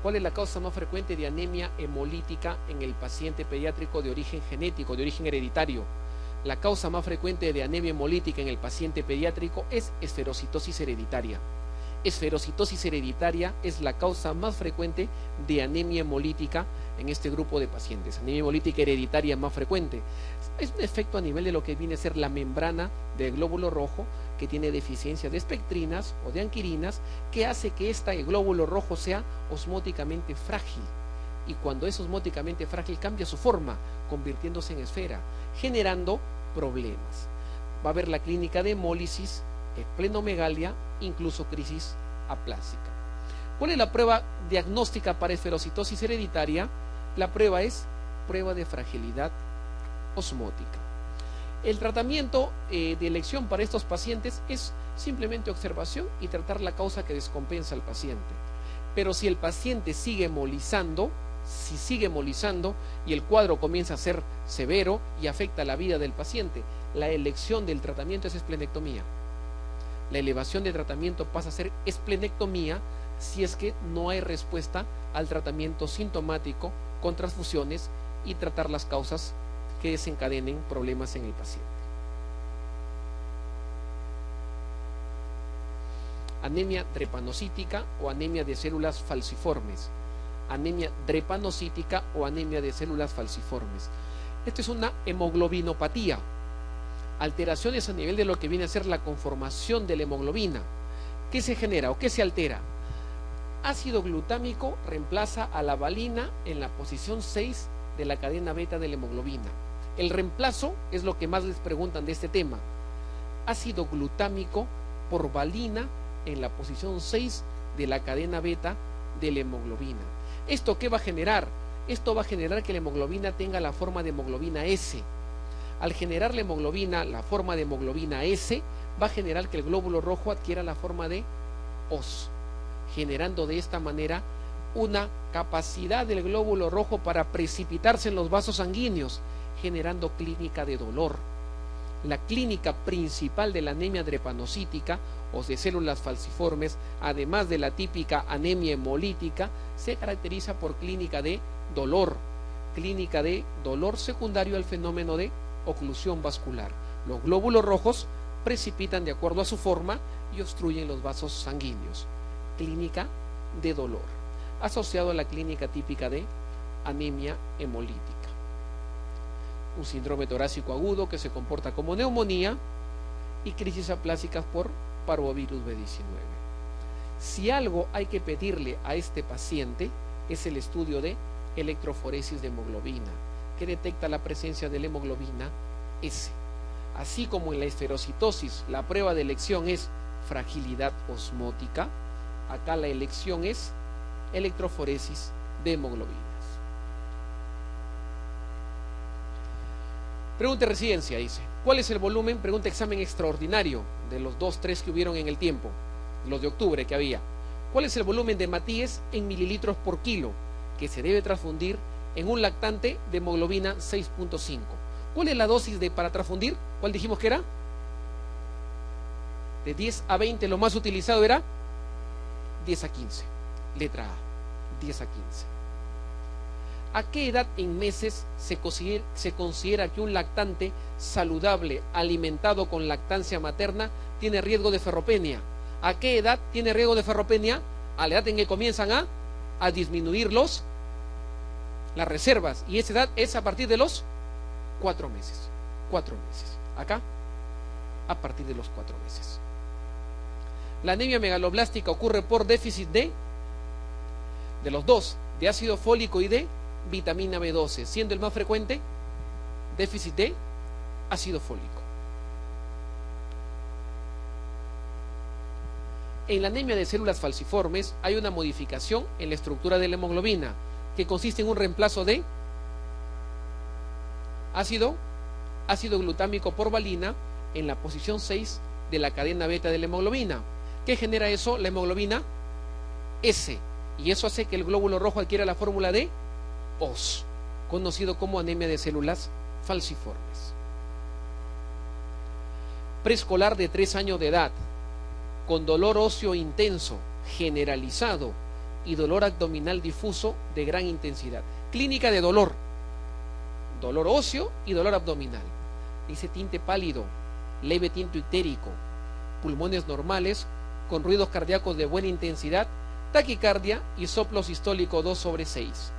¿Cuál es la causa más frecuente de anemia hemolítica en el paciente pediátrico de origen genético, de origen hereditario? La causa más frecuente de anemia hemolítica en el paciente pediátrico es esferocitosis hereditaria. Esferocitosis hereditaria es la causa más frecuente de anemia hemolítica en este grupo de pacientes. Anemia hemolítica hereditaria más frecuente. Es un efecto a nivel de lo que viene a ser la membrana del glóbulo rojo, que tiene deficiencia de espectrinas o de anquirinas, que hace que este glóbulo rojo sea osmóticamente frágil. Y cuando es osmóticamente frágil cambia su forma, convirtiéndose en esfera, generando problemas. Va a haber la clínica de hemólisis, esplenomegalia, incluso crisis aplásica. ¿Cuál es la prueba diagnóstica para esferocitosis hereditaria? La prueba es prueba de fragilidad osmótica. El tratamiento de elección para estos pacientes es simplemente observación y tratar la causa que descompensa al paciente. Pero si el paciente sigue hemolizando, y el cuadro comienza a ser severo y afecta la vida del paciente, la elección del tratamiento es esplenectomía. La elevación de tratamiento pasa a ser esplenectomía si es que no hay respuesta al tratamiento sintomático con transfusiones y tratar las causas que desencadenen problemas en el paciente. Anemia drepanocítica o anemia de células falciformes. Anemia drepanocítica o anemia de células falciformes. Esto es una hemoglobinopatía. Alteraciones a nivel de lo que viene a ser la conformación de la hemoglobina. ¿Qué se genera o qué se altera? Ácido glutámico reemplaza a la valina en la posición 6 de la cadena beta de la hemoglobina. El reemplazo es lo que más les preguntan de este tema. Ácido glutámico por valina en la posición 6 de la cadena beta de la hemoglobina. ¿Esto qué va a generar? Esto va a generar que la hemoglobina tenga la forma de hemoglobina S. Al generar la hemoglobina, la forma de hemoglobina S, va a generar que el glóbulo rojo adquiera la forma de Os, generando de esta manera una capacidad del glóbulo rojo para precipitarse en los vasos sanguíneos, generando clínica de dolor. La clínica principal de la anemia drepanocítica o de células falciformes, además de la típica anemia hemolítica, se caracteriza por clínica de dolor secundario al fenómeno de oclusión vascular. Los glóbulos rojos precipitan de acuerdo a su forma y obstruyen los vasos sanguíneos. Clínica de dolor, asociado a la clínica típica de anemia hemolítica. Un síndrome torácico agudo que se comporta como neumonía y crisis aplásicas por parvovirus B19. Si algo hay que pedirle a este paciente es el estudio de electroforesis de hemoglobina, que detecta la presencia de la hemoglobina S. Así como en la esferocitosis la prueba de elección es fragilidad osmótica, acá la elección es electroforesis de hemoglobinas. Pregunta de residencia, dice, ¿cuál es el volumen? Pregunta examen extraordinario de los 2, 3 que hubieron en el tiempo, los de octubre que había. ¿Cuál es el volumen de Matías en mililitros por kilo que se debe transfundir en un lactante de hemoglobina 6.5? ¿Cuál es la dosis para transfundir? ¿Cuál dijimos que era? De 10 a 20, lo más utilizado era 10 a 15. Letra A, 10 a 15. ¿A qué edad en meses se considera que un lactante saludable, alimentado con lactancia materna, tiene riesgo de ferropenia? ¿A qué edad tiene riesgo de ferropenia? A la edad en que comienzan a disminuir las reservas. Y esa edad es a partir de los 4 meses. 4 meses. Acá, a partir de los 4 meses. La anemia megaloblástica ocurre por déficit de los dos, de ácido fólico y de vitamina B12, siendo el más frecuente déficit de ácido fólico. En la anemia de células falciformes hay una modificación en la estructura de la hemoglobina que consiste en un reemplazo de ácido glutámico por valina en la posición 6 de la cadena beta de la hemoglobina. ¿Qué genera eso? La hemoglobina S, y eso hace que el glóbulo rojo adquiera la fórmula de Os, conocido como anemia de células falciformes. Preescolar de 3 años de edad, con dolor óseo intenso, generalizado, y dolor abdominal difuso de gran intensidad. Clínica de dolor, dolor óseo y dolor abdominal. Dice tinte pálido, leve tinte ictérico, pulmones normales, con ruidos cardíacos de buena intensidad, taquicardia y soplo sistólico 2/6.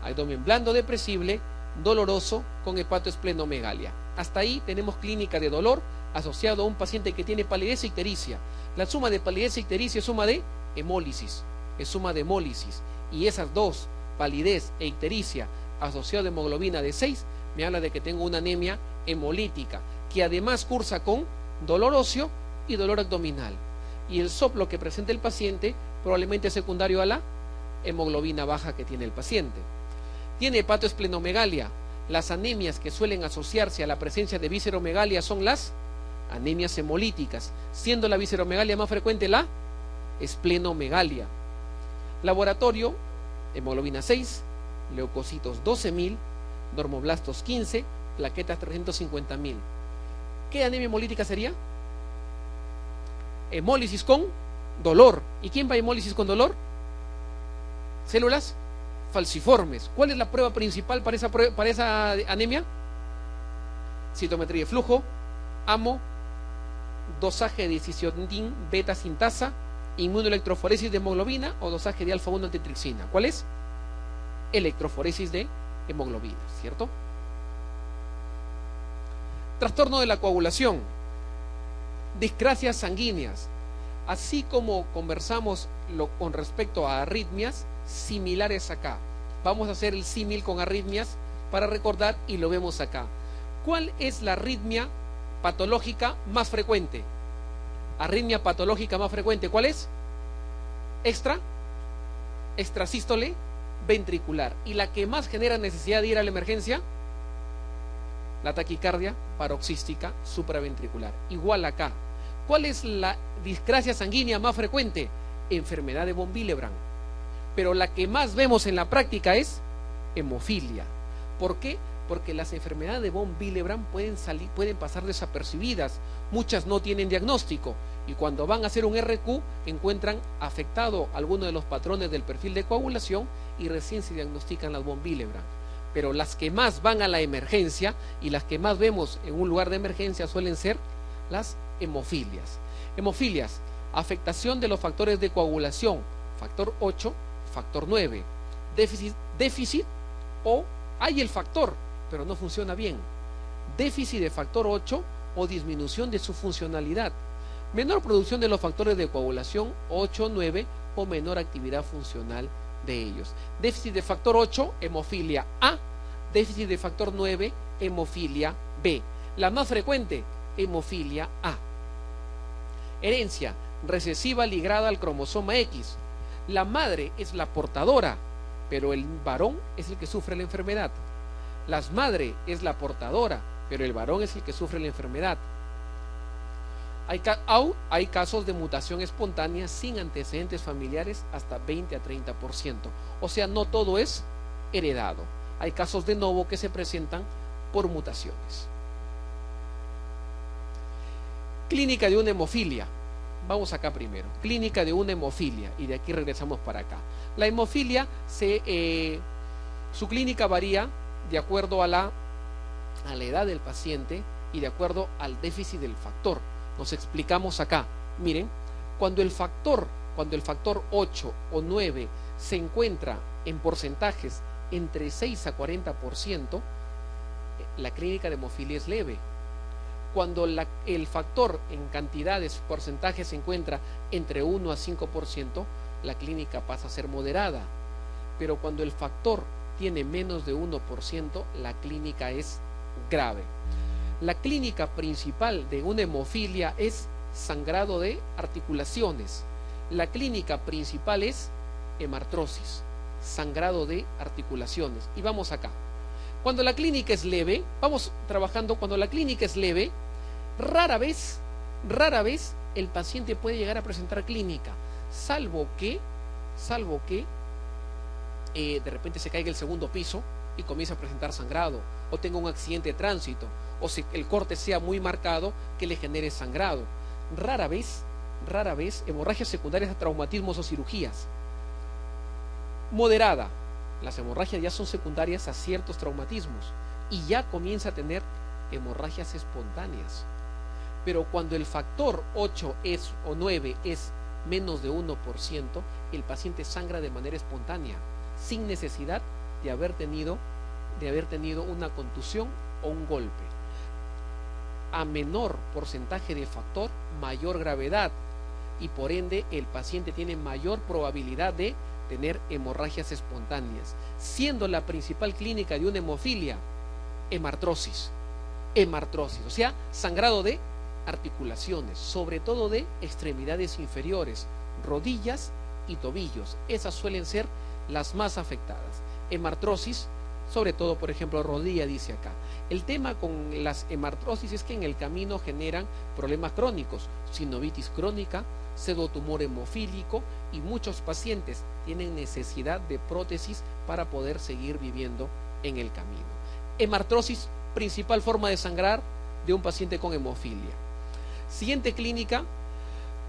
Abdomen blando depresible, doloroso, con hepatoesplenomegalia. Hasta ahí tenemos clínica de dolor asociado a un paciente que tiene palidez e ictericia. La suma de palidez e ictericia es suma de hemólisis, y esas dos, palidez e ictericia asociado a hemoglobina de 6, me habla de que tengo una anemia hemolítica, que además cursa con dolor óseo y dolor abdominal. Y el soplo que presenta el paciente probablemente es secundario a la hemoglobina baja que tiene el paciente. Tiene hepatoesplenomegalia. Las anemias que suelen asociarse a la presencia de visceromegalia son las anemias hemolíticas, siendo la visceromegalia más frecuente la esplenomegalia. Laboratorio, hemoglobina 6, leucocitos 12.000, normoblastos 15, plaquetas 350.000. ¿Qué anemia hemolítica sería? Hemólisis con dolor. ¿Y quién va a hemólisis con dolor? Células falciformes. ¿Cuál es la prueba principal para esa anemia? Citometría de flujo, AMO, dosaje de cisiotin beta sintasa, inmunoelectroforesis de hemoglobina o dosaje de alfa-1 antitripsina. ¿Cuál es? Electroforesis de hemoglobina, ¿cierto? Trastorno de la coagulación, discrasias sanguíneas, así como conversamos con respecto a arritmias, similares acá. Vamos a hacer el símil con arritmias para recordar y lo vemos acá. ¿Cuál es la arritmia patológica más frecuente? Arritmia patológica más frecuente, ¿cuál es? Extrasístole ventricular. ¿Y la que más genera necesidad de ir a la emergencia? La taquicardia paroxística supraventricular. Igual acá. ¿Cuál es la discrasia sanguínea más frecuente? Enfermedad de von Willebrand. Pero la que más vemos en la práctica es hemofilia. ¿Por qué? Porque las enfermedades de von Willebrand pueden pasar desapercibidas. Muchas no tienen diagnóstico y cuando van a hacer un RQ encuentran afectado alguno de los patrones del perfil de coagulación y recién se diagnostican las von Willebrand. Pero las que más van a la emergencia y las que más vemos en un lugar de emergencia suelen ser las hemofilias. Hemofilias, afectación de los factores de coagulación, factor 8, factor 9, déficit o hay el factor, pero no funciona bien. Déficit de factor 8 o disminución de su funcionalidad. Menor producción de los factores de coagulación 8, 9 o menor actividad funcional de ellos. Déficit de factor 8, hemofilia A. Déficit de factor 9, hemofilia B. La más frecuente, hemofilia A. Herencia, recesiva ligada al cromosoma X. La madre es la portadora, pero el varón es el que sufre la enfermedad. La madre es la portadora, pero el varón es el que sufre la enfermedad. Hay casos de mutación espontánea sin antecedentes familiares hasta 20 a 30%. O sea, no todo es heredado. Hay casos de novo que se presentan por mutaciones. Clínica de una hemofilia. Vamos acá primero. Clínica de una hemofilia y de aquí regresamos para acá. La hemofilia, su clínica varía de acuerdo a la edad del paciente y de acuerdo al déficit del factor. Nos explicamos acá. Miren, cuando el factor 8 o 9 se encuentra en porcentajes entre 6 a 40%, la clínica de hemofilia es leve. Cuando el factor en cantidades, porcentajes se encuentra entre 1 a 5%, la clínica pasa a ser moderada. Pero cuando el factor tiene menos de 1%, la clínica es grave. La clínica principal de una hemofilia es sangrado de articulaciones. La clínica principal es hemartrosis, sangrado de articulaciones. Y vamos acá. Cuando la clínica es leve, vamos trabajando, cuando la clínica es leve, rara vez el paciente puede llegar a presentar clínica, salvo que de repente se caiga el segundo piso y comienza a presentar sangrado, o tenga un accidente de tránsito, o si el corte sea muy marcado que le genere sangrado. Rara vez hemorragias secundarias a traumatismos o cirugías. Moderada. Las hemorragias ya son secundarias a ciertos traumatismos y ya comienza a tener hemorragias espontáneas. Pero cuando el factor 8 o 9 es menos de 1%, el paciente sangra de manera espontánea, sin necesidad de haber tenido una contusión o un golpe. A menor porcentaje de factor, mayor gravedad, y por ende el paciente tiene mayor probabilidad de tener hemorragias espontáneas, siendo la principal clínica de una hemofilia hemartrosis, o sea, sangrado de articulaciones, sobre todo de extremidades inferiores, rodillas y tobillos. Esas suelen ser las más afectadas. Hemartrosis, sobre todo, por ejemplo, rodilla, dice acá. El tema con las hemartrosis es que en el camino generan problemas crónicos, sinovitis crónica, pseudotumor hemofílico, y muchos pacientes tienen necesidad de prótesis para poder seguir viviendo en el camino. Hemartrosis, principal forma de sangrar de un paciente con hemofilia. Siguiente clínica,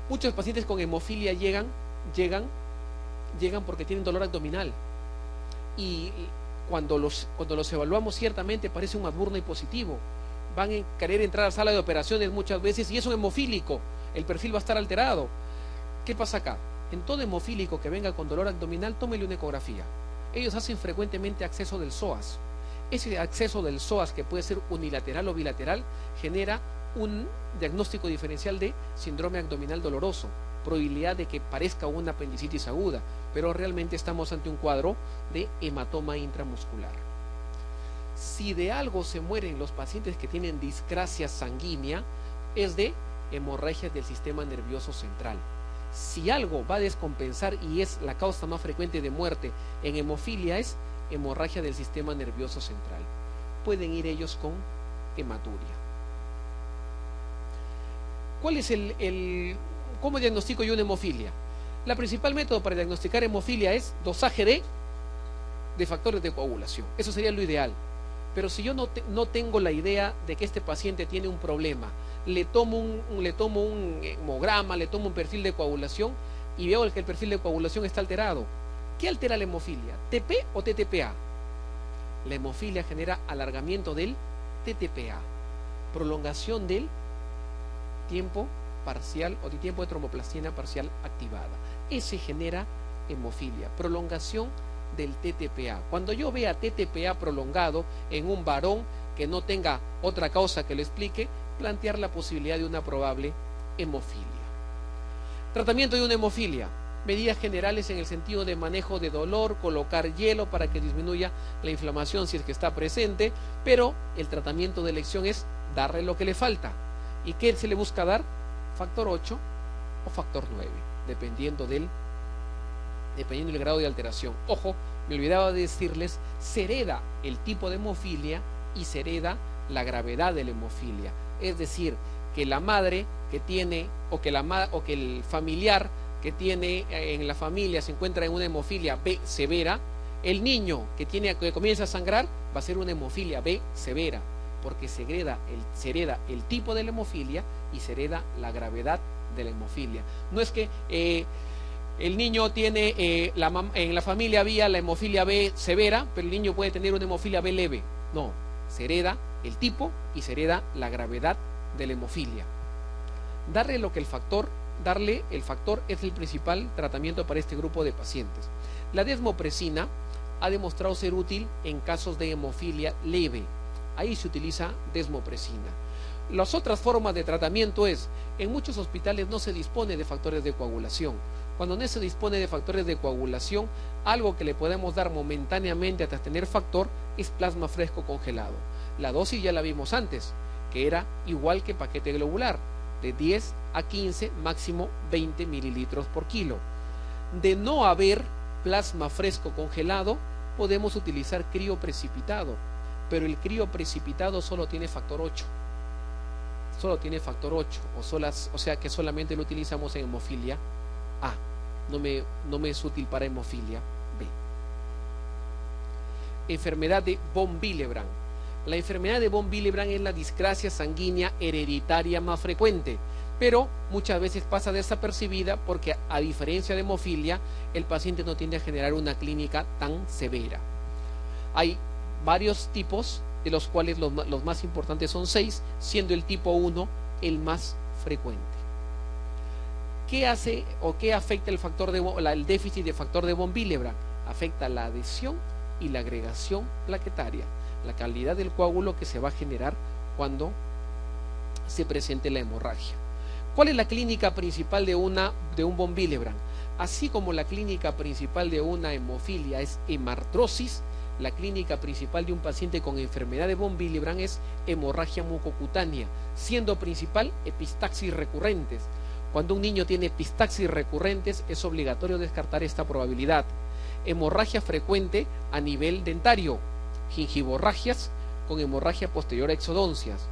muchos pacientes con hemofilia llegan porque tienen dolor abdominal, y cuando los evaluamos ciertamente parece un McBurney positivo. Van a querer entrar a la sala de operaciones muchas veces y es un hemofílico, el perfil va a estar alterado. ¿Qué pasa acá? En todo hemofílico que venga con dolor abdominal, tómele una ecografía. Ellos hacen frecuentemente acceso del psoas. Ese acceso del psoas, que puede ser unilateral o bilateral, genera un diagnóstico diferencial de síndrome abdominal doloroso, probabilidad de que parezca una apendicitis aguda, pero realmente estamos ante un cuadro de hematoma intramuscular. Si de algo se mueren los pacientes que tienen discrasia sanguínea, es de hemorragias del sistema nervioso central. Si algo va a descompensar y es la causa más frecuente de muerte en hemofilia, es hemorragia del sistema nervioso central. Pueden ir ellos con hematuria. ¿Cuál es cómo diagnostico yo una hemofilia? La principal método para diagnosticar hemofilia es dosaje de factores de coagulación. Eso sería lo ideal. Pero si yo no tengo la idea de que este paciente tiene un problema, le tomo un hemograma, le tomo un perfil de coagulación y veo que el perfil de coagulación está alterado. ¿Qué altera la hemofilia? ¿TP o TTPA? La hemofilia genera alargamiento del TTPA, prolongación del tiempo parcial o de tiempo de tromboplastina parcial activada. Ese genera hemofilia, prolongación del TTPA. Cuando yo vea TTPA prolongado en un varón que no tenga otra causa que lo explique, plantear la posibilidad de una probable hemofilia. Tratamiento de una hemofilia. Medidas generales en el sentido de manejo de dolor, colocar hielo para que disminuya la inflamación si es que está presente, pero el tratamiento de elección es darle lo que le falta. ¿Y qué se le busca dar? Factor 8 o factor 9, dependiendo del grado de alteración. Ojo, me olvidaba de decirles, se hereda el tipo de hemofilia y se hereda la gravedad de la hemofilia. Es decir, que la madre que tiene, o que el familiar que tiene en la familia se encuentra en una hemofilia B severa, el niño que comienza a sangrar va a ser una hemofilia B severa, porque se hereda el tipo de la hemofilia y se hereda la gravedad de la hemofilia. No es que el niño tiene, en la familia había la hemofilia B severa, pero el niño puede tener una hemofilia B leve. No, se hereda el tipo y se hereda la gravedad de la hemofilia. Darle el factor es el principal tratamiento para este grupo de pacientes. La desmopresina ha demostrado ser útil en casos de hemofilia leve. Ahí se utiliza desmopresina. Las otras formas de tratamiento es, en muchos hospitales no se dispone de factores de coagulación. Cuando no se dispone de factores de coagulación, algo que le podemos dar momentáneamente hasta tener factor es plasma fresco congelado. La dosis ya la vimos antes, que era igual que paquete globular, de 10 a 15, máximo 20 mililitros por kilo. De no haber plasma fresco congelado, podemos utilizar crioprecipitado, pero el crioprecipitado solo tiene factor 8. Solo tiene factor 8, o sea que solamente lo utilizamos en hemofilia A, no me es útil para hemofilia B. Enfermedad de von Willebrand. La enfermedad de von Willebrand es la discrasia sanguínea hereditaria más frecuente, pero muchas veces pasa desapercibida porque, a diferencia de hemofilia, el paciente no tiende a generar una clínica tan severa. Hay varios tipos, de los cuales los más importantes son 6, siendo el tipo 1 el más frecuente. ¿Qué hace o qué afecta el déficit de factor de von Willebrand? Afecta la adhesión y la agregación plaquetaria, la calidad del coágulo que se va a generar cuando se presente la hemorragia. ¿Cuál es la clínica principal de un von Willebrand? Así como la clínica principal de una hemofilia es hemartrosis, la clínica principal de un paciente con enfermedad de von Willebrand es hemorragia mucocutánea, siendo principal epistaxis recurrentes. Cuando un niño tiene epistaxis recurrentes, es obligatorio descartar esta probabilidad. Hemorragia frecuente a nivel dentario, gingivorragias con hemorragia posterior a exodoncias.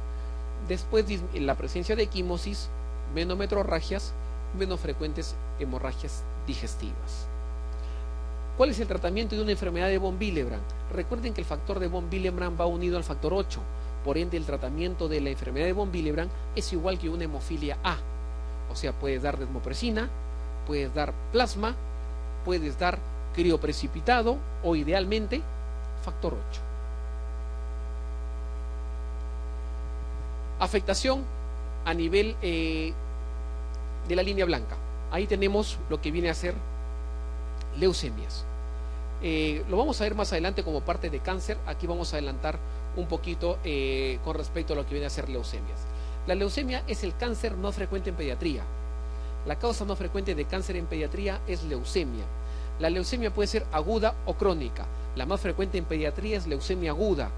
Después, en la presencia de equimosis, menometrorragias, menos frecuentes hemorragias digestivas. ¿Cuál es el tratamiento de una enfermedad de von Willebrand? Recuerden que el factor de von Willebrand va unido al factor 8, por ende el tratamiento de la enfermedad de von Willebrand es igual que una hemofilia A. O sea, puedes dar desmopresina, puedes dar plasma, puedes dar crioprecipitado o idealmente factor 8. Afectación a nivel de la línea blanca. Ahí tenemos lo que viene a ser leucemias. Lo vamos a ver más adelante como parte de cáncer. Aquí vamos a adelantar un poquito con respecto a lo que viene a ser leucemias. La leucemia es el cáncer más frecuente en pediatría. La causa más frecuente de cáncer en pediatría es leucemia. La leucemia puede ser aguda o crónica. La más frecuente en pediatría es leucemia aguda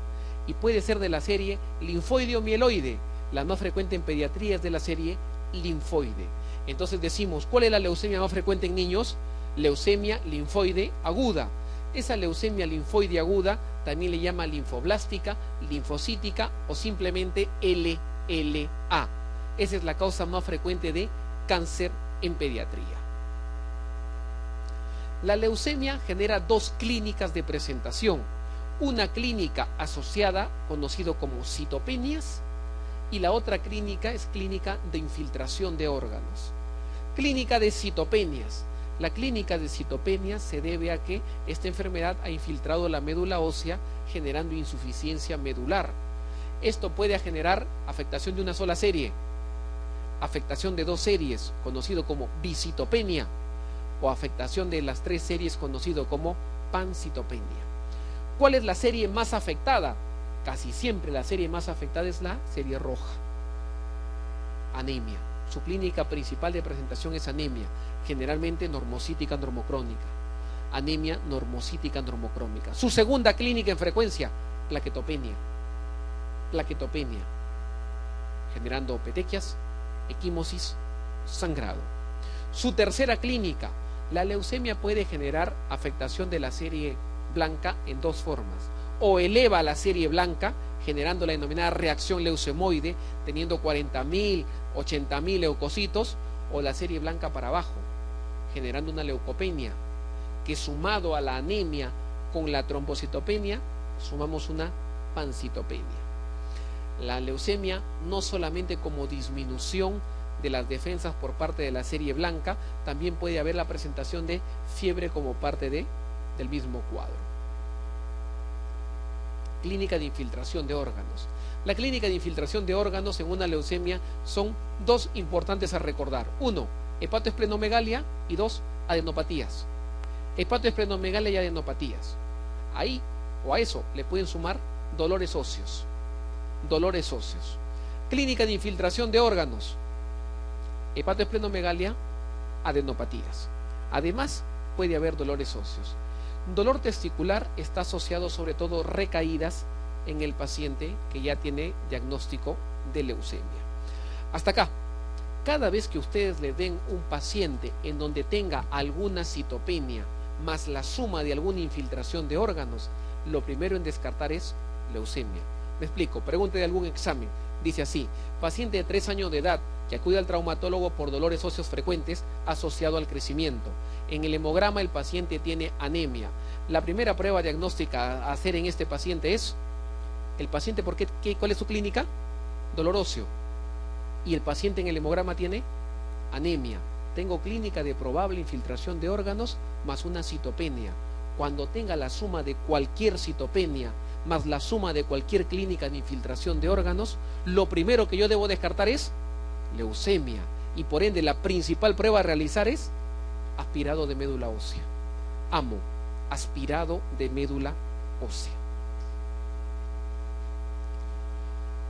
y puede ser de la serie linfoide o mieloide. La más frecuente en pediatría es de la serie linfoide. Entonces decimos, ¿cuál es la leucemia más frecuente en niños? Leucemia linfoide aguda. Esa leucemia linfoide aguda también le llama linfoblástica, linfocítica o simplemente LLA. Esa es la causa más frecuente de cáncer en pediatría. La leucemia genera dos clínicas de presentación. Una clínica asociada, conocido como citopenias, y la otra clínica es clínica de infiltración de órganos. Clínica de citopenias. La clínica de citopenias se debe a que esta enfermedad ha infiltrado la médula ósea, generando insuficiencia medular. Esto puede generar afectación de una sola serie, afectación de dos series, conocido como bicitopenia, o afectación de las tres series, conocido como pancitopenia. ¿Cuál es la serie más afectada? Casi siempre la serie más afectada es la serie roja. Anemia. Su clínica principal de presentación es anemia, generalmente normocítica normocrónica. Anemia normocítica normocrónica. Su segunda clínica en frecuencia, plaquetopenia. Plaquetopenia, generando petequias, equimosis, sangrado. Su tercera clínica, la leucemia puede generar afectación de la serie blanca en dos formas. O eleva la serie blanca, generando la denominada reacción leucemoide, teniendo 40.000, 80.000 leucocitos, o la serie blanca para abajo, generando una leucopenia, que sumado a la anemia con la trombocitopenia, sumamos una pancitopenia. La leucemia no solamente como disminución de las defensas por parte de la serie blanca, también puede haber la presentación de fiebre como parte del mismo cuadro. Clínica de infiltración de órganos. La clínica de infiltración de órganos en una leucemia son dos importantes a recordar. Uno, hepatoesplenomegalia, y dos, adenopatías. Hepatoesplenomegalia y adenopatías. Ahí o a eso le pueden sumar dolores óseos. Dolores óseos. Clínica de infiltración de órganos. Hepatoesplenomegalia, adenopatías. Además, puede haber dolores óseos. Dolor testicular está asociado sobre todo a recaídas en el paciente que ya tiene diagnóstico de leucemia. Hasta acá, cada vez que ustedes le den un paciente en donde tenga alguna citopenia más la suma de alguna infiltración de órganos, lo primero en descartar es leucemia. Me explico, pregunte de algún examen. Dice así, paciente de 3 años de edad que acude al traumatólogo por dolores óseos frecuentes asociado al crecimiento. En el hemograma el paciente tiene anemia. La primera prueba diagnóstica a hacer en este paciente es, el paciente, ¿cuál es su clínica? Dolor óseo. y el paciente en el hemograma tiene anemia. Tengo clínica de probable infiltración de órganos más una citopenia. Cuando tenga la suma de cualquier citopenia más la suma de cualquier clínica de infiltración de órganos, lo primero que yo debo descartar es leucemia, y por ende la principal prueba a realizar es aspirado de médula ósea. Amo, aspirado de médula ósea.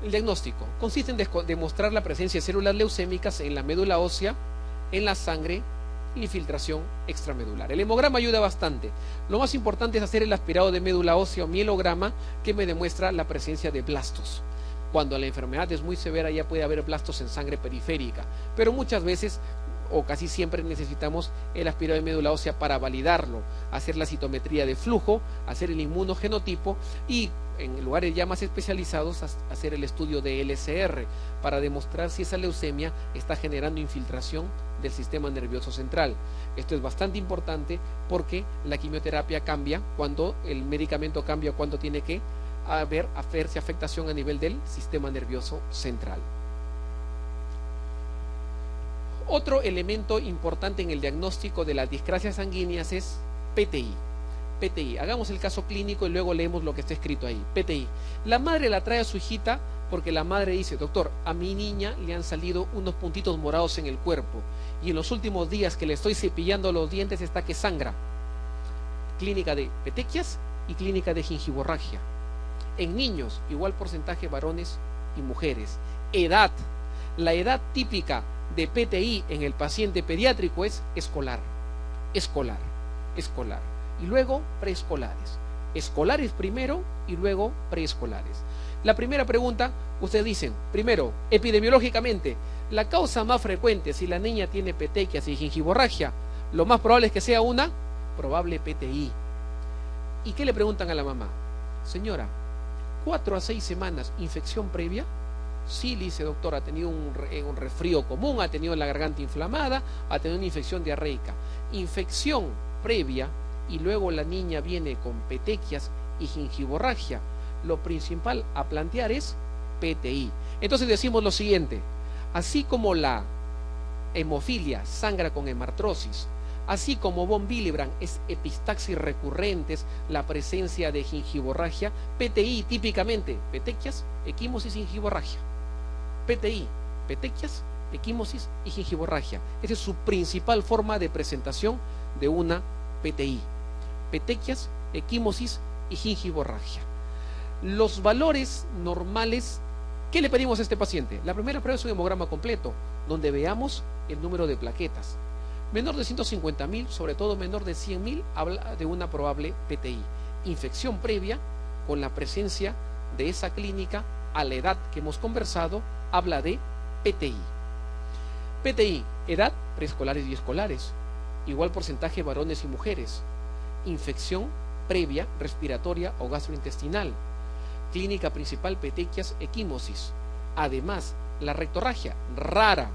El diagnóstico consiste en demostrar la presencia de células leucémicas en la médula ósea, en la sangre, infiltración extramedular. El hemograma ayuda bastante. Lo más importante es hacer el aspirado de médula ósea o mielograma, que me demuestra la presencia de blastos. Cuando la enfermedad es muy severa ya puede haber blastos en sangre periférica, pero muchas veces o casi siempre necesitamos el aspirado de médula ósea para validarlo, hacer la citometría de flujo, hacer el inmunogenotipo y en lugares ya más especializados hacer el estudio de LCR para demostrar si esa leucemia está generando infiltración del sistema nervioso central. Esto es bastante importante porque la quimioterapia cambia cuando el medicamento cambia, cuando tiene que hacerse afectación a nivel del sistema nervioso central. Otro elemento importante en el diagnóstico de las discrasias sanguíneas es PTI. PTI, hagamos el caso clínico y luego leemos lo que está escrito ahí. PTI, la madre la trae a su hijita porque la madre dice: doctor, a mi niña le han salido unos puntitos morados en el cuerpo y en los últimos días que le estoy cepillando los dientes está que sangra. Clínica de petequias y clínica de gingivorragia. En niños, igual porcentaje varones y mujeres. Edad, la edad típica de PTI en el paciente pediátrico es escolar, y luego preescolares. Escolares primero y luego preescolares. La primera pregunta, ustedes dicen, primero, epidemiológicamente, la causa más frecuente si la niña tiene petequias y gingivorragia, lo más probable es que sea una probable PTI. ¿Y qué le preguntan a la mamá? Señora, 4 a 6 semanas, infección previa. Sí, le dice: doctor, ha tenido un resfrío común, ha tenido la garganta inflamada, ha tenido una infección diarreica. Infección previa y luego la niña viene con petequias y gingivorragia. Lo principal a plantear es PTI. Entonces decimos lo siguiente: así como la hemofilia sangra con hemartrosis, así como von Willebrand es epistaxis recurrentes, la presencia de gingivorragia, PTI típicamente petequias, equimosis y gingivorragia. PTI, petequias, equimosis y gingivorragia. Esa es su principal forma de presentación de una PTI. Petequias, equimosis y gingivorragia. Los valores normales, ¿qué le pedimos a este paciente? La primera prueba es un hemograma completo, donde veamos el número de plaquetas. Menor de 150.000, sobre todo menor de 100.000, habla de una probable PTI. Infección previa, con la presencia de esa clínica a la edad que hemos conversado, habla de PTI. PTI, edad, preescolares y escolares. Igual porcentaje varones y mujeres. Infección previa, respiratoria o gastrointestinal. Clínica principal, petequias, equimosis. Además, la rectorragia, rara.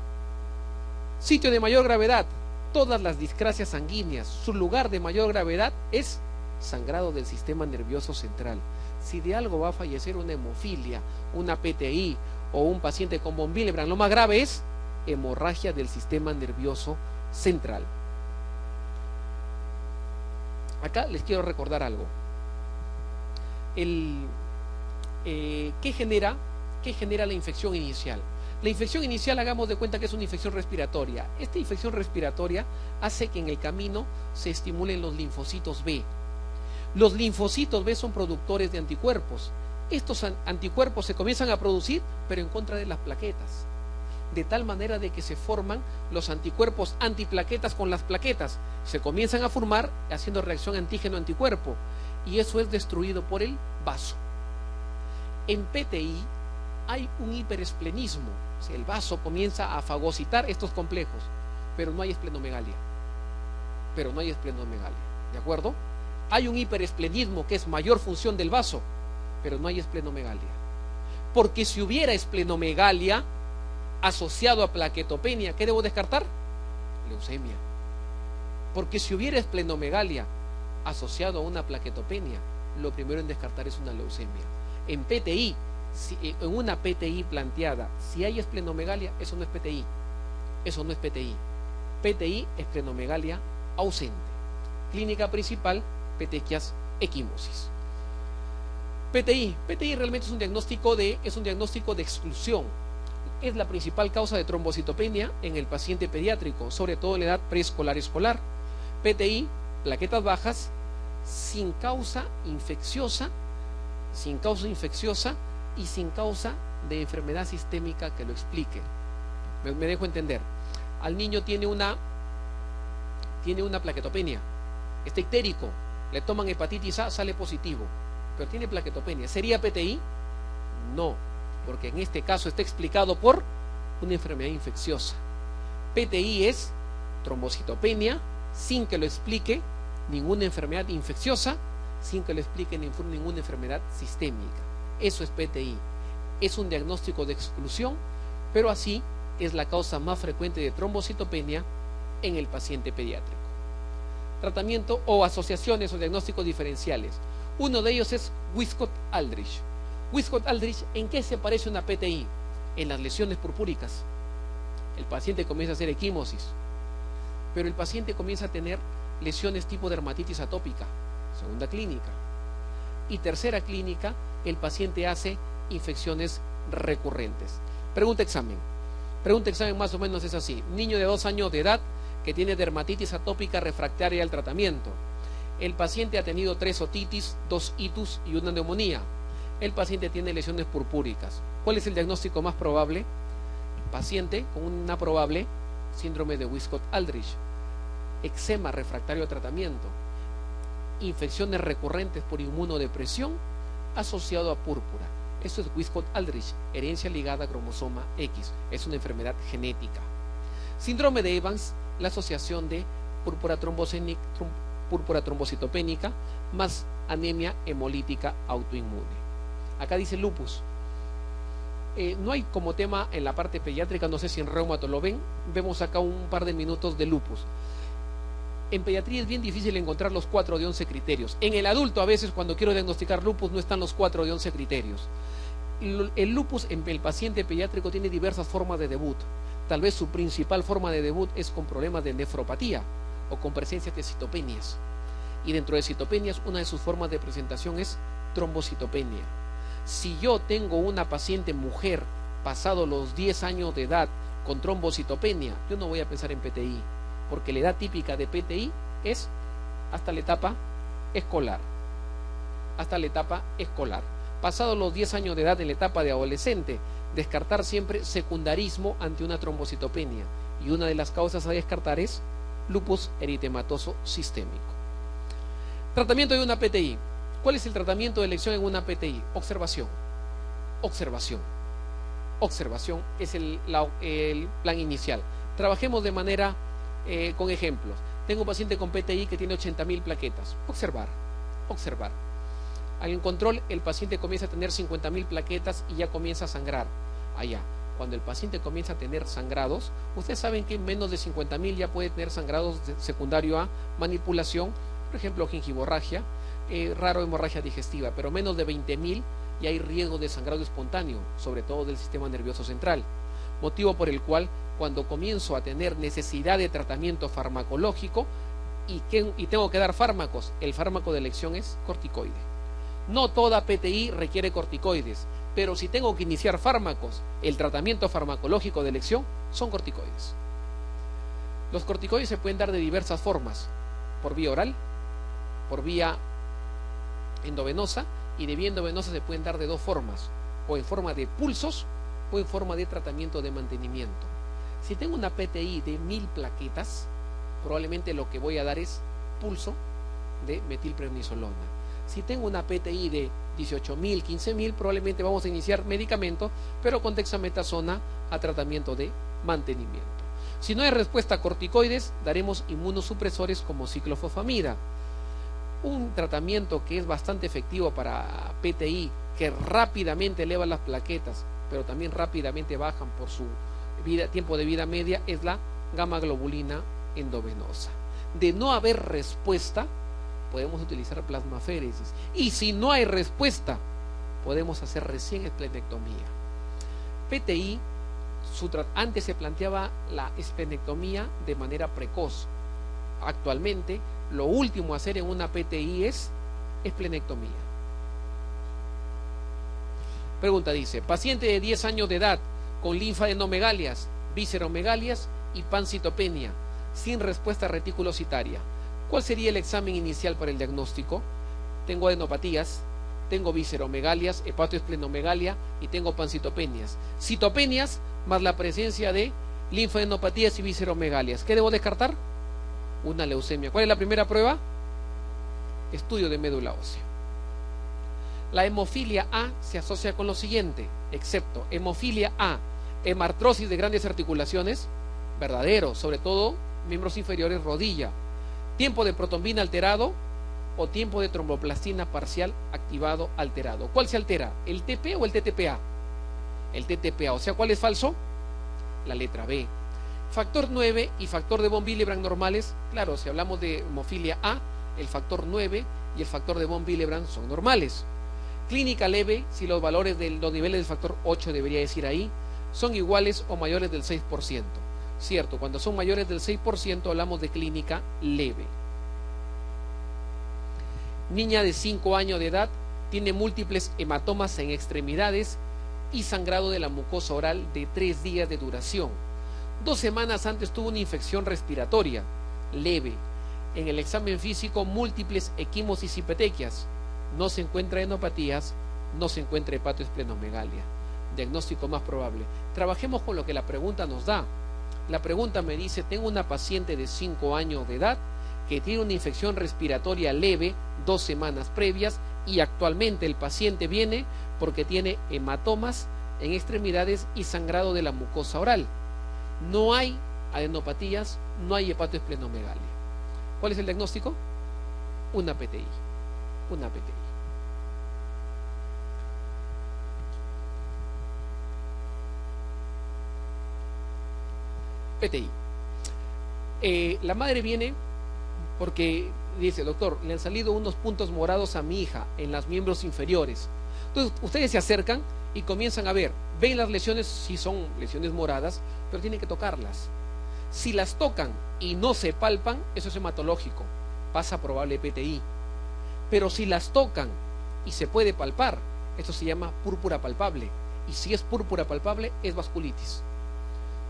Sitio de mayor gravedad, todas las discrasias sanguíneas. Su lugar de mayor gravedad es sangrado del sistema nervioso central. Si de algo va a fallecer una hemofilia, una PTI o un paciente con von Willebrand, lo más grave es hemorragia del sistema nervioso central. Acá les quiero recordar algo. ¿Qué genera la infección inicial? La infección inicial, hagamos de cuenta que es una infección respiratoria. Esta infección respiratoria hace que en el camino se estimulen los linfocitos B. Los linfocitos B son productores de anticuerpos. Estos anticuerpos se comienzan a producir, pero en contra de las plaquetas. De tal manera de que se forman los anticuerpos antiplaquetas con las plaquetas. Se comienzan a formar haciendo reacción antígeno-anticuerpo. Y eso es destruido por el vaso. En PTI hay un hiperesplenismo. O sea, el vaso comienza a fagocitar estos complejos, pero no hay esplenomegalia. ¿De acuerdo? Hay un hiperesplenismo que es mayor función del vaso, pero no hay esplenomegalia. Porque si hubiera esplenomegalia asociado a plaquetopenia, ¿qué debo descartar? Leucemia. Porque si hubiera esplenomegalia asociado a una plaquetopenia, lo primero en descartar es una leucemia. En PTI, en una PTI planteada, si hay esplenomegalia, eso no es PTI. Eso no es PTI. PTI, esplenomegalia ausente. Clínica principal, petequias, equimosis. PTI realmente es un diagnóstico de exclusión. Es la principal causa de trombocitopenia en el paciente pediátrico, sobre todo en la edad preescolar-escolar. PTI, plaquetas bajas, sin causa infecciosa y sin causa de enfermedad sistémica que lo explique. Me dejo entender. Al niño tiene una plaquetopenia, está ictérico, le toman hepatitis A, sale positivo, pero tiene plaquetopenia. ¿Sería PTI? No, porque en este caso está explicado por una enfermedad infecciosa. PTI es trombocitopenia sin que lo explique ninguna enfermedad infecciosa, sin que lo explique ninguna enfermedad sistémica. Eso es PTI. Es un diagnóstico de exclusión, pero así es la causa más frecuente de trombocitopenia en el paciente pediátrico. Tratamiento o asociaciones o diagnósticos diferenciales. Uno de ellos es Wiskott-Aldrich. Wiskott-Aldrich, ¿en qué se parece una PTI? En las lesiones purpúricas. El paciente comienza a hacer equimosis, pero el paciente comienza a tener lesiones tipo dermatitis atópica, segunda clínica. Y tercera clínica, el paciente hace infecciones recurrentes. Pregunta examen más o menos es así. Niño de 2 años de edad que tiene dermatitis atópica refractaria al tratamiento. El paciente ha tenido 3 otitis, 2 itus y una neumonía. El paciente tiene lesiones purpúricas. ¿Cuál es el diagnóstico más probable? Paciente con una probable síndrome de Wiskott-Aldrich. Eczema refractario a tratamiento. Infecciones recurrentes por inmunodepresión asociado a púrpura. Eso es Wiskott-Aldrich, herencia ligada a cromosoma X. Es una enfermedad genética. Síndrome de Evans, la asociación de púrpura trombocitopénica más anemia hemolítica autoinmune. Acá dice lupus. No hay como tema en la parte pediátrica, no sé si en reumato lo ven. Vemos acá un par de minutos de lupus. En pediatría es bien difícil encontrar los 4 de 11 criterios. En el adulto a veces cuando quiero diagnosticar lupus no están los 4 de 11 criterios. El lupus en el paciente pediátrico tiene diversas formas de debut. Tal vez su principal forma de debut es con problemas de nefropatía o con presencia de citopenias. Y dentro de citopenias una de sus formas de presentación es trombocitopenia. Si yo tengo una paciente mujer pasado los 10 años de edad con trombocitopenia, yo no voy a pensar en PTI, porque la edad típica de PTI es hasta la etapa escolar. Pasado los 10 años de edad en la etapa de adolescente, descartar siempre secundarismo ante una trombocitopenia. Y una de las causas a descartar es lupus eritematoso sistémico. Tratamiento de una PTI. ¿Cuál es el tratamiento de elección en una PTI? Observación es el plan inicial. Trabajemos de manera con ejemplos. Tengo un paciente con PTI que tiene 80.000 plaquetas. Observar. Al control, el paciente comienza a tener 50.000 plaquetas y ya comienza a sangrar. Allá. Cuando el paciente comienza a tener sangrados, ustedes saben que menos de 50.000 ya puede tener sangrados secundario a manipulación, por ejemplo, gingivorragia, raro hemorragia digestiva, pero menos de 20.000 ya hay riesgo de sangrado espontáneo, sobre todo del sistema nervioso central. Motivo por el cual, cuando comienzo a tener necesidad de tratamiento farmacológico y tengo que dar fármacos, el fármaco de elección es corticoide. No toda PTI requiere corticoides, pero si tengo que iniciar fármacos, el tratamiento farmacológico de elección son corticoides. Los corticoides se pueden dar de diversas formas, por vía oral, por vía endovenosa, y de vía endovenosa se pueden dar de 2 formas, o en forma de pulsos o en forma de tratamiento de mantenimiento. Si tengo una PTI de 1000 plaquetas, probablemente lo que voy a dar es pulso de metilprednisolona. Si tengo una PTI de 18.000, 15.000, probablemente vamos a iniciar medicamento, pero con dexametasona a tratamiento de mantenimiento. Si no hay respuesta a corticoides, daremos inmunosupresores como ciclofosfamida. Un tratamiento que es bastante efectivo para PTI, que rápidamente eleva las plaquetas, pero también rápidamente bajan por su tiempo de vida media, es la gamma globulina endovenosa. De no haber respuesta, podemos utilizar plasmaféresis. Y si no hay respuesta, podemos hacer recién esplenectomía. PTI, antes se planteaba la esplenectomía de manera precoz. Actualmente, lo último a hacer en una PTI es esplenectomía. Pregunta dice, paciente de 10 años de edad con linfadenomegalias, visceromegalias y pancitopenia, sin respuesta reticulocitaria. ¿Cuál sería el examen inicial para el diagnóstico? Tengo adenopatías, tengo visceromegalias, hepatoesplenomegalia y tengo pancitopenias. Citopenias más la presencia de linfadenopatías y visceromegalias. ¿Qué debo descartar? Una leucemia. ¿Cuál es la primera prueba? Estudio de médula ósea. La hemofilia A se asocia con lo siguiente, excepto hemofilia A, hemartrosis de grandes articulaciones, verdadero, sobre todo miembros inferiores, rodilla. Tiempo de protombina alterado o tiempo de tromboplastina parcial activado alterado. ¿Cuál se altera? ¿El TP o el TTPA? El TTPA, o sea, ¿cuál es falso? La letra B. Factor 9 y factor de von Willebrand normales, claro, si hablamos de hemofilia A, el factor 9 y el factor de von Willebrand son normales. Clínica leve, si los valores de los niveles del factor 8, debería decir ahí, son iguales o mayores del 6%. Cierto, cuando son mayores del 6% hablamos de clínica leve. Niña de 5 años de edad tiene múltiples hematomas en extremidades y sangrado de la mucosa oral de 3 días de duración. 2 semanas antes tuvo una infección respiratoria leve. En el examen físico, múltiples equimosis y petequias. No se encuentra enopatías, no se encuentra hepatoesplenomegalia. Diagnóstico más probable. Trabajemos con lo que la pregunta nos da. La pregunta me dice, tengo una paciente de 5 años de edad que tiene una infección respiratoria leve 2 semanas previas y actualmente el paciente viene porque tiene hematomas en extremidades y sangrado de la mucosa oral. No hay adenopatías, no hay hepatoesplenomegalia. ¿Cuál es el diagnóstico? Una PTI. Una PTI. PTI. La madre viene porque dice, doctor, le han salido unos puntos morados a mi hija en los miembros inferiores. Entonces, ustedes se acercan y comienzan a ver, ven las lesiones, si son lesiones moradas, pero tienen que tocarlas. Si las tocan y no se palpan, eso es hematológico, pasa probable PTI. Pero si las tocan y se puede palpar, esto se llama púrpura palpable. Y si es púrpura palpable, es vasculitis.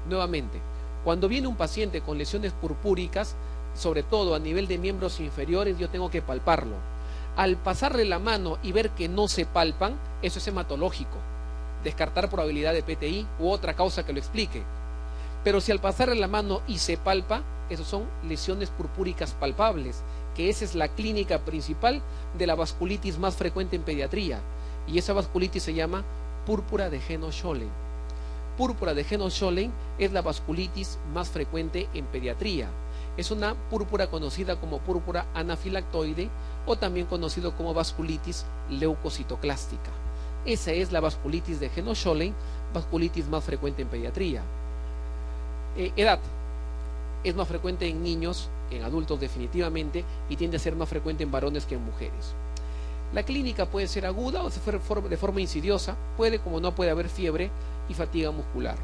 Nuevamente, cuando viene un paciente con lesiones purpúricas, sobre todo a nivel de miembros inferiores, yo tengo que palparlo. Al pasarle la mano y ver que no se palpan, eso es hematológico. Descartar probabilidad de PTI u otra causa que lo explique. Pero si al pasarle la mano y se palpa, esos son lesiones purpúricas palpables, que esa es la clínica principal de la vasculitis más frecuente en pediatría. Y esa vasculitis se llama púrpura de Heno-Schollen. Púrpura de Heno-Schollen es la vasculitis más frecuente en pediatría. Es una púrpura conocida como púrpura anafilactoide o también conocido como vasculitis leucocitoclástica. Esa es la vasculitis de Heno-Schollen, vasculitis más frecuente en pediatría. Edad. Es más frecuente en niños, en adultos definitivamente, y tiende a ser más frecuente en varones que en mujeres. La clínica puede ser aguda o de forma insidiosa, puede como no puede haber fiebre y fatiga muscular.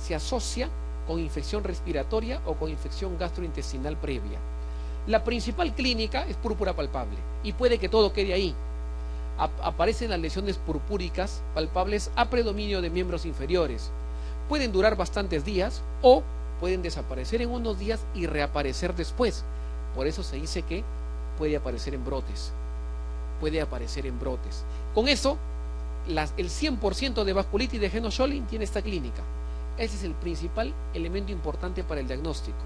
Se asocia con infección respiratoria o con infección gastrointestinal previa. La principal clínica es púrpura palpable y puede que todo quede ahí. Aparecen las lesiones purpúricas palpables a predominio de miembros inferiores. Pueden durar bastantes días o pueden desaparecer en unos días y reaparecer después. Por eso se dice que puede aparecer en brotes. Puede aparecer en brotes. Con eso, el 100% de vasculitis de Heno-Schollen tiene esta clínica. Ese es el principal elemento importante para el diagnóstico.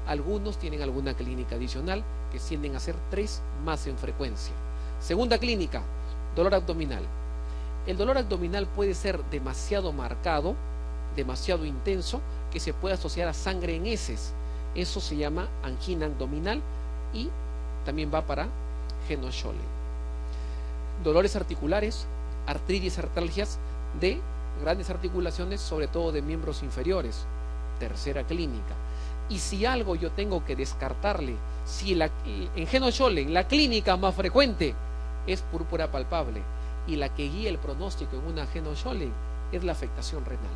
Algunos tienen alguna clínica adicional que tienden a ser 3 más en frecuencia. Segunda clínica, dolor abdominal. El dolor abdominal puede ser demasiado marcado, demasiado intenso, que se puede asociar a sangre en heces. Eso se llama angina abdominal y también va para Heno-Schollen. Dolores articulares, artritis, artralgias de grandes articulaciones, sobre todo de miembros inferiores. Tercera clínica. Y si algo yo tengo que descartarle, si en Heno-Schollen la clínica más frecuente es púrpura palpable y la que guía el pronóstico en una Geno-Schollen es la afectación renal.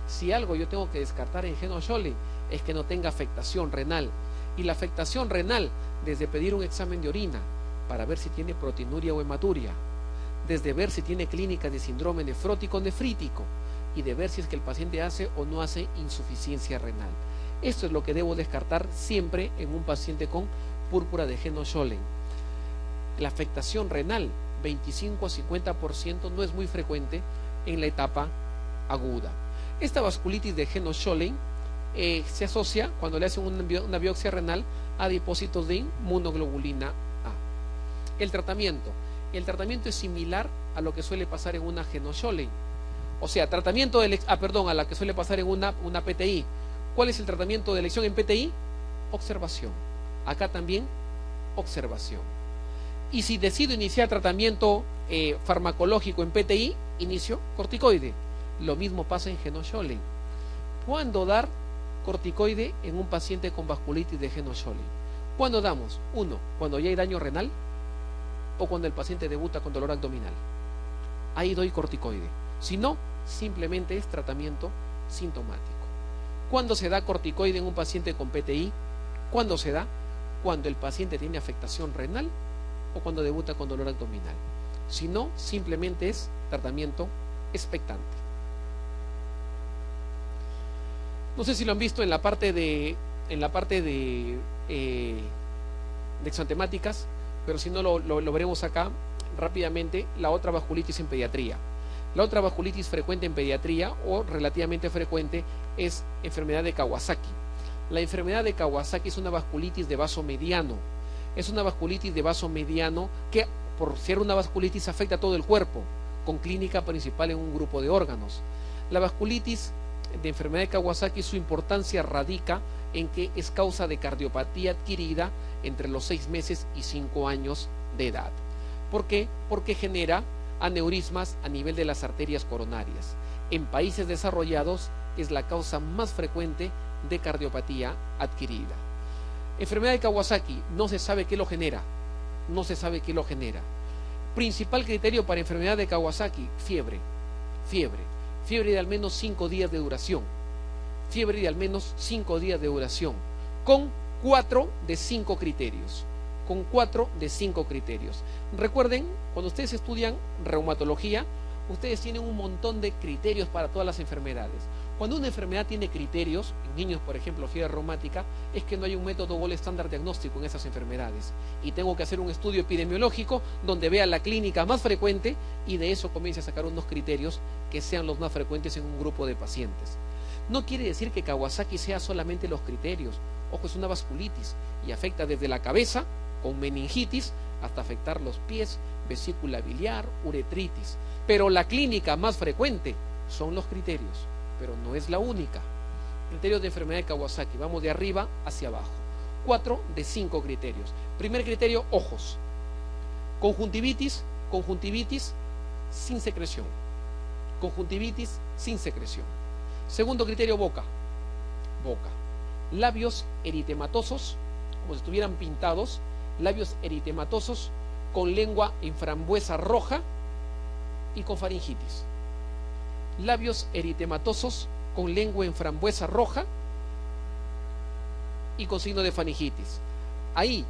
Si algo yo tengo que descartar en Geno-Schollen es que no tenga afectación renal. Y la afectación renal, desde pedir un examen de orina para ver si tiene proteinuria o hematuria, desde ver si tiene clínicas de síndrome nefrótico o nefrítico, y de ver si es que el paciente hace o no hace insuficiencia renal. Esto es lo que debo descartar siempre en un paciente con púrpura de Geno-Schollen. La afectación renal, 25 a 50%, no es muy frecuente en la etapa aguda. Esta vasculitis de Geno-Schollen se asocia, cuando le hacen una biopsia renal, a depósitos de inmunoglobulina A. El tratamiento es similar a lo que suele pasar en una Geno-Schollen. O sea, a la que suele pasar en una PTI. ¿Cuál es el tratamiento de elección en PTI? Observación. Acá también, observación. Y si decido iniciar tratamiento farmacológico en PTI, inicio corticoide. Lo mismo pasa en Geno-Schollen. ¿Cuándo dar corticoide en un paciente con vasculitis de Geno-Schollen? ¿Cuándo damos? 1. Cuando ya hay daño renal o cuando el paciente debuta con dolor abdominal. Ahí doy corticoide. Si no, simplemente es tratamiento sintomático. ¿Cuándo se da corticoide en un paciente con PTI? ¿Cuándo se da? Cuando el paciente tiene afectación renal o cuando debuta con dolor abdominal. Si no, simplemente es tratamiento expectante. No sé si lo han visto en la parte de exantemáticas, pero si no lo veremos acá rápidamente. La otra vasculitis en pediatría. La otra vasculitis frecuente en pediatría o relativamente frecuente es enfermedad de Kawasaki. La enfermedad de Kawasaki es una vasculitis de vaso mediano. Es una vasculitis de vaso mediano que, por ser una vasculitis, afecta a todo el cuerpo, con clínica principal en un grupo de órganos. La vasculitis de enfermedad de Kawasaki, su importancia radica en que es causa de cardiopatía adquirida entre los 6 meses y 5 años de edad. ¿Por qué? Porque genera aneurismas a nivel de las arterias coronarias. En países desarrollados es la causa más frecuente de cardiopatía adquirida. Enfermedad de Kawasaki, no se sabe qué lo genera. No se sabe qué lo genera. Principal criterio para enfermedad de Kawasaki: fiebre. Fiebre de al menos 5 días de duración. Fiebre de al menos 5 días de duración. Con 4 de 5 criterios. Con 4 de 5 criterios. Recuerden, cuando ustedes estudian reumatología, ustedes tienen un montón de criterios para todas las enfermedades. Cuando una enfermedad tiene criterios, en niños, por ejemplo, fiebre reumática, es que no hay un método gold estándar diagnóstico en esas enfermedades. Y tengo que hacer un estudio epidemiológico donde vea la clínica más frecuente y de eso comience a sacar unos criterios que sean los más frecuentes en un grupo de pacientes. No quiere decir que Kawasaki sea solamente los criterios. Ojo, es una vasculitis y afecta desde la cabeza, con meningitis, hasta afectar los pies, vesícula biliar, uretritis. Pero la clínica más frecuente son los criterios, pero no es la única. Criterios de enfermedad de Kawasaki, vamos de arriba hacia abajo. 4 de 5 criterios. Primer criterio, ojos. Conjuntivitis sin secreción. Conjuntivitis sin secreción. Segundo criterio, boca. Labios eritematosos, como si estuvieran pintados, labios eritematosos con lengua en frambuesa roja y con faringitis. Labios eritematosos con lengua en frambuesa roja y con signo de faringitis. Ahí,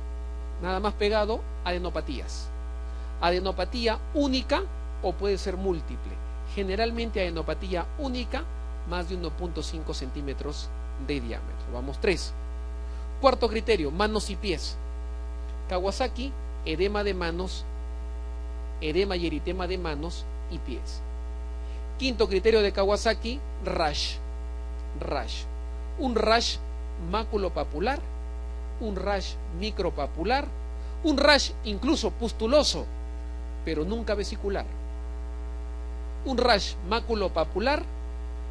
nada más pegado, adenopatías. Adenopatía única o puede ser múltiple. Generalmente adenopatía única, más de 1.5 centímetros de diámetro. Vamos, 3. Cuarto criterio, manos y pies. Kawasaki, edema de manos, edema y eritema de manos y pies. Quinto criterio de Kawasaki, rash. Un rash maculopapular, un rash micropapular, un rash incluso pustuloso, pero nunca vesicular. Un rash maculopapular,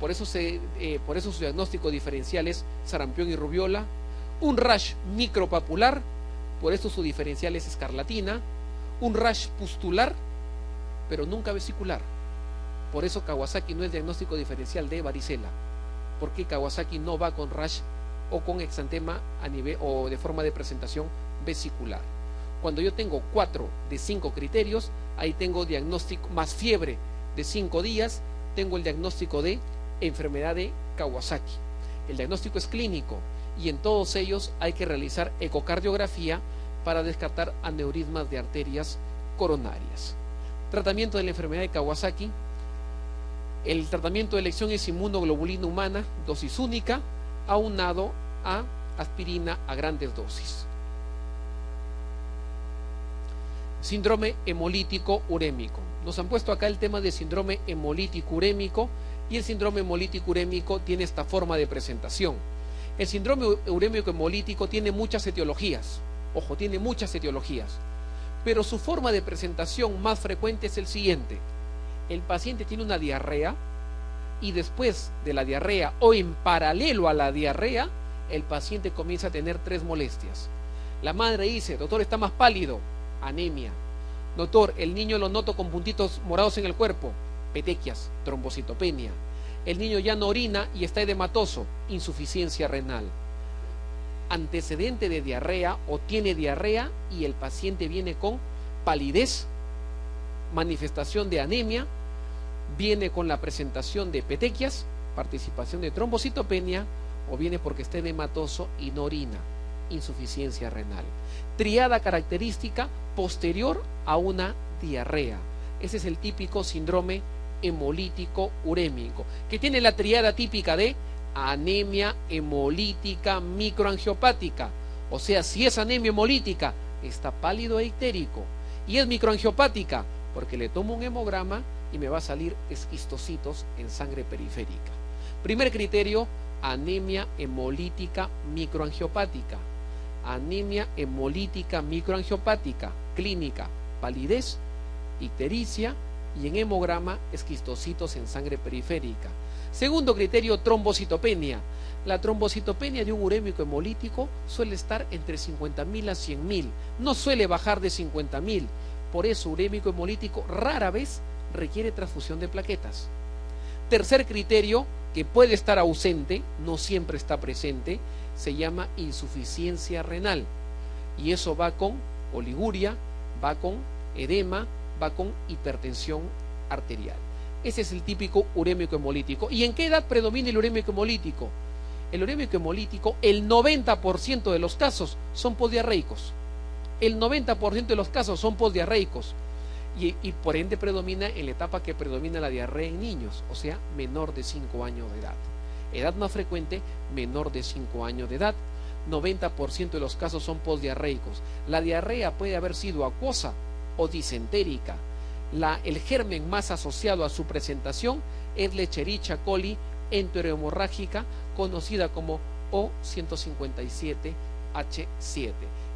por eso su diagnóstico diferencial es sarampión y rubiola. Un rash micropapular, por eso su diferencial es escarlatina. Un rash pustular, pero nunca vesicular. Por eso Kawasaki no es diagnóstico diferencial de varicela, porque Kawasaki no va con rash o con exantema a nivel o de forma de presentación vesicular. Cuando yo tengo 4 de 5 criterios, ahí tengo diagnóstico más fiebre de 5 días, tengo el diagnóstico de enfermedad de Kawasaki. El diagnóstico es clínico y en todos ellos hay que realizar ecocardiografía para descartar aneurismas de arterias coronarias. Tratamiento de la enfermedad de Kawasaki. El tratamiento de elección es inmunoglobulina humana, dosis única, aunado a aspirina a grandes dosis. Síndrome hemolítico urémico. Nos han puesto acá el tema de síndrome hemolítico urémico y el síndrome hemolítico urémico tiene esta forma de presentación. El síndrome urémico hemolítico tiene muchas etiologías, ojo, tiene muchas etiologías, pero su forma de presentación más frecuente es el siguiente. El paciente tiene una diarrea y después de la diarrea o en paralelo a la diarrea, el paciente comienza a tener 3 molestias. La madre dice, doctor, está más pálido, anemia. Doctor, el niño lo noto con puntitos morados en el cuerpo, petequias, trombocitopenia. El niño ya no orina y está edematoso, insuficiencia renal. Antecedente de diarrea o tiene diarrea y el paciente viene con palidez, manifestación de anemia, viene con la presentación de petequias, participación de trombocitopenia o viene porque está edematoso y no orina, insuficiencia renal. Triada característica posterior a una diarrea. Ese es el típico síndrome hemolítico urémico, que tiene la triada típica de anemia hemolítica microangiopática. O sea, si es anemia hemolítica, está pálido e ictérico. Y es microangiopática, porque le tomo un hemograma y me va a salir esquistocitos en sangre periférica. Primer criterio, anemia hemolítica microangiopática. Anemia hemolítica microangiopática, clínica, palidez, ictericia y en hemograma esquistocitos en sangre periférica. Segundo criterio, trombocitopenia. La trombocitopenia de un urémico hemolítico suele estar entre 50.000 a 100.000, no suele bajar de 50.000. Por eso, urémico hemolítico rara vez requiere transfusión de plaquetas. Tercer criterio, que puede estar ausente, no siempre está presente, se llama insuficiencia renal. Y eso va con oliguria, va con edema, va con hipertensión arterial. Ese es el típico urémico hemolítico. ¿Y en qué edad predomina el urémico hemolítico? El urémico hemolítico, el 90% de los casos son posdiarreicos. El 90% de los casos son posdiarreicos. Y por ende predomina en la etapa que predomina la diarrea en niños, o sea, menor de 5 años de edad. Edad más frecuente, menor de 5 años de edad. 90% de los casos son posdiarreicos. La diarrea puede haber sido acuosa o disentérica. El germen más asociado a su presentación es Escherichia coli enterohemorrágica, conocida como O157H7.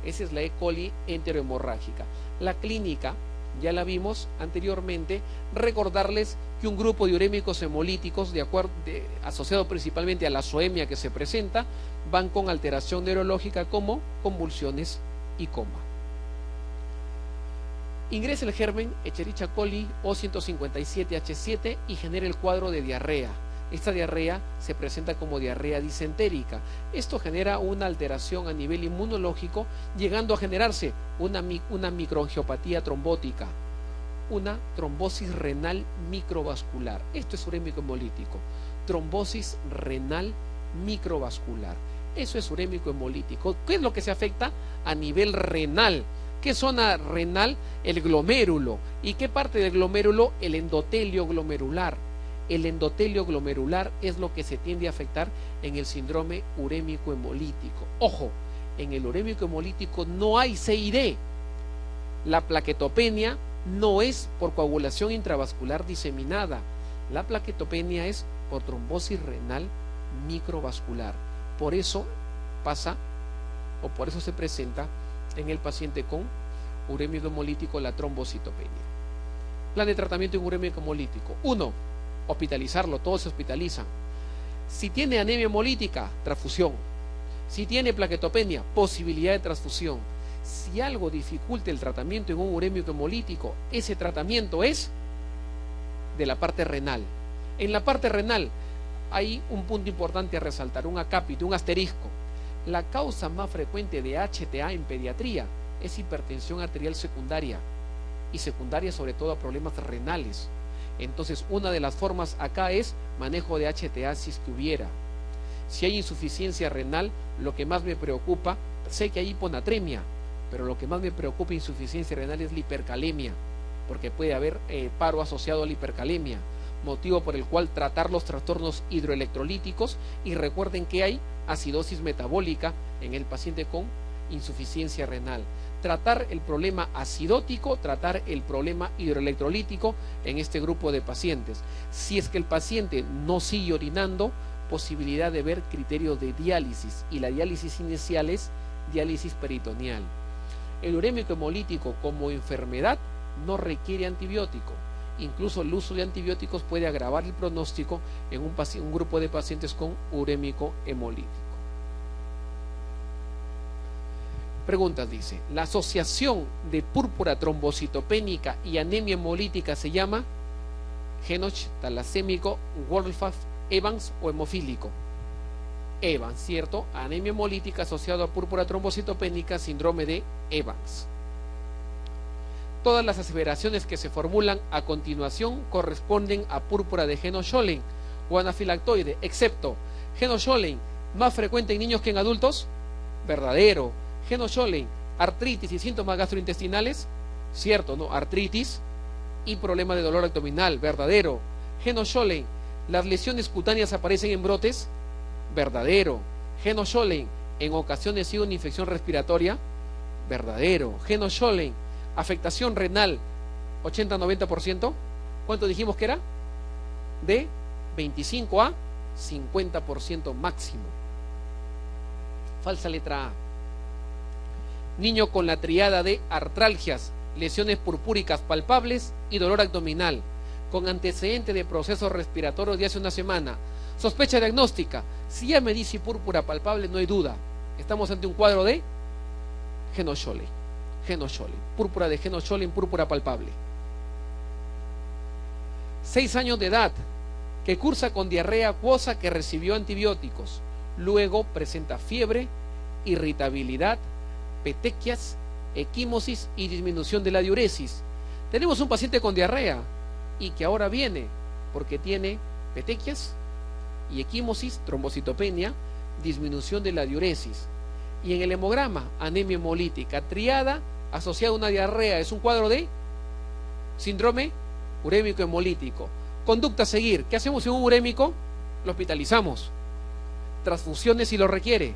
Esa es la E. coli enterohemorrágica. La clínica, ya la vimos anteriormente, recordarles que un grupo de urémicos hemolíticos, asociado principalmente a la azoemia que se presenta, van con alteración neurológica como convulsiones y coma. Ingresa el germen Escherichia coli O157H7 y genera el cuadro de diarrea. Esta diarrea se presenta como diarrea disentérica. Esto genera una alteración a nivel inmunológico, llegando a generarse una microangiopatía trombótica, una trombosis renal microvascular. Esto es urémico hemolítico. Trombosis renal microvascular. Eso es urémico hemolítico. ¿Qué es lo que se afecta a nivel renal? ¿Qué zona renal? El glomérulo. ¿Y qué parte del glomérulo? El endotelio glomerular. El endotelio glomerular es lo que se tiende a afectar en el síndrome urémico hemolítico. Ojo, en el urémico hemolítico no hay CID. La plaquetopenia no es por coagulación intravascular diseminada. La plaquetopenia es por trombosis renal microvascular. Por eso pasa, o por eso se presenta en el paciente con urémico hemolítico la trombocitopenia. Plan de tratamiento en urémico hemolítico. 1. Hospitalizarlo, todos se hospitalizan. Si tiene anemia hemolítica, transfusión. Si tiene plaquetopenia, posibilidad de transfusión. Si algo dificulta el tratamiento en un urémico hemolítico, ese tratamiento es de la parte renal. En la parte renal hay un punto importante a resaltar, un acápite, un asterisco. La causa más frecuente de HTA en pediatría es hipertensión arterial secundaria, y secundaria sobre todo a problemas renales. Entonces, una de las formas acá es manejo de HTA si es que hubiera. Si hay insuficiencia renal, lo que más me preocupa, sé que hay hiponatremia, pero lo que más me preocupa insuficiencia renal es la hipercalemia, porque puede haber paro asociado a la hipercalemia, motivo por el cual tratar los trastornos hidroelectrolíticos, y recuerden que hay acidosis metabólica en el paciente con insuficiencia renal. Tratar el problema acidótico, tratar el problema hidroelectrolítico en este grupo de pacientes. Si es que el paciente no sigue orinando, posibilidad de ver criterios de diálisis, y la diálisis inicial es diálisis peritoneal. El urémico hemolítico como enfermedad no requiere antibiótico. Incluso el uso de antibióticos puede agravar el pronóstico en un grupo de pacientes con urémico hemolítico. Preguntas, dice, ¿la asociación de púrpura trombocitopénica y anemia hemolítica se llama Henoch, talasémico, Wolfach, Evans o hemofílico? Evans, ¿cierto? Anemia hemolítica asociada a púrpura trombocitopénica, síndrome de Evans. Todas las aseveraciones que se formulan a continuación corresponden a púrpura de Henoch-Schönlein o anafilactoide, excepto Henoch-Schönlein, más frecuente en niños que en adultos, verdadero. Henoch-Schönlein, artritis y síntomas gastrointestinales, cierto, ¿no? Artritis y problema de dolor abdominal, verdadero. Henoch-Schönlein, las lesiones cutáneas aparecen en brotes, verdadero. Henoch-Schönlein, en ocasiones sigue una infección respiratoria, verdadero. Henoch-Schönlein, afectación renal 80-90%, ¿cuánto dijimos que era? De 25 a 50% máximo. Falsa letra A. Niño con la triada de artralgias, lesiones purpúricas palpables y dolor abdominal, con antecedente de procesos respiratorios de hace una semana. Sospecha diagnóstica, si ya me dice púrpura palpable, no hay duda, estamos ante un cuadro de Henoch-Schönlein. Henoch-Schönlein, púrpura de Henoch-Schönlein, púrpura palpable. 6 años de edad, que cursa con diarrea acuosa que recibió antibióticos, luego presenta fiebre, irritabilidad, petequias, equimosis y disminución de la diuresis. Tenemos un paciente con diarrea y que ahora viene porque tiene petequias y equimosis, trombocitopenia, disminución de la diuresis. Y en el hemograma, anemia hemolítica, triada asociada a una diarrea, es un cuadro de síndrome urémico hemolítico. Conducta a seguir, ¿qué hacemos en un urémico? Lo hospitalizamos. Transfusiones si lo requiere.